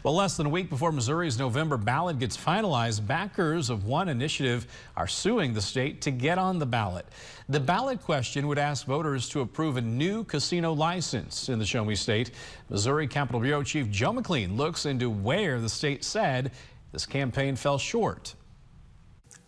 Well, less than a week before Missouri's November ballot gets finalized, backers of one initiative are suing the state to get on the ballot. The ballot question would ask voters to approve a new casino license in the Show Me State. Missouri Capitol Bureau Chief Joe McLean looks into where the state said this campaign fell short.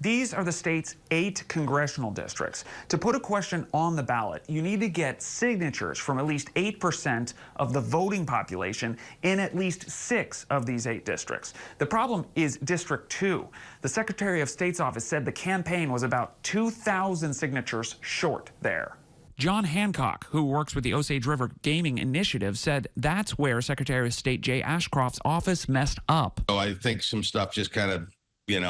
These are the state's 8 congressional districts. To put a question on the ballot, you need to get signatures from at least 8% of the voting population in at least 6 of these 8 districts. The problem is District 2. The Secretary of State's office said the campaign was about 2,000 signatures short there. John Hancock, who works with the Osage River Gaming Initiative, said that's where Secretary of State Jay Ashcroft's office messed up. Oh, I think some stuff just kind of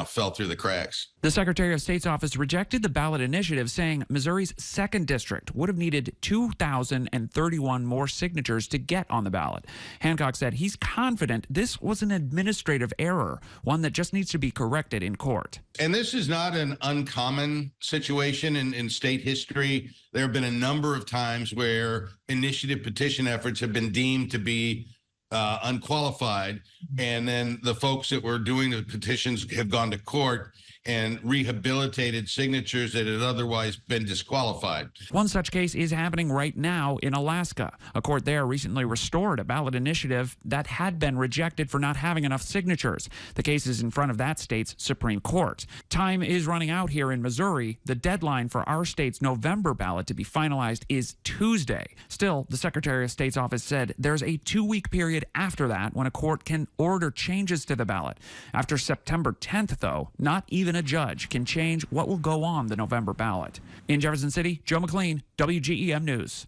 fell through the cracks. The Secretary of State's office rejected the ballot initiative, saying Missouri's 2nd district would have needed 2,031 more signatures to get on the ballot. Hancock said he's confident this was an administrative error, one that just needs to be corrected in court. And this is not an uncommon situation in state history. There have been a number of times where initiative petition efforts have been deemed to be unqualified, and then the folks that were doing the petitions have gone to court and rehabilitated signatures that had otherwise been disqualified. One such case is happening right now in Alaska. A court there recently restored a ballot initiative that had been rejected for not having enough signatures. The case is in front of that state's Supreme Court. Time is running out here in Missouri. The deadline for our state's November ballot to be finalized is Tuesday. Still, the Secretary of State's office said there's a 2-week period after that when a court can order changes to the ballot. After September 10th, though, not even a judge can change what will go on the November ballot. In Jefferson City, Joe McLean, WGEM News.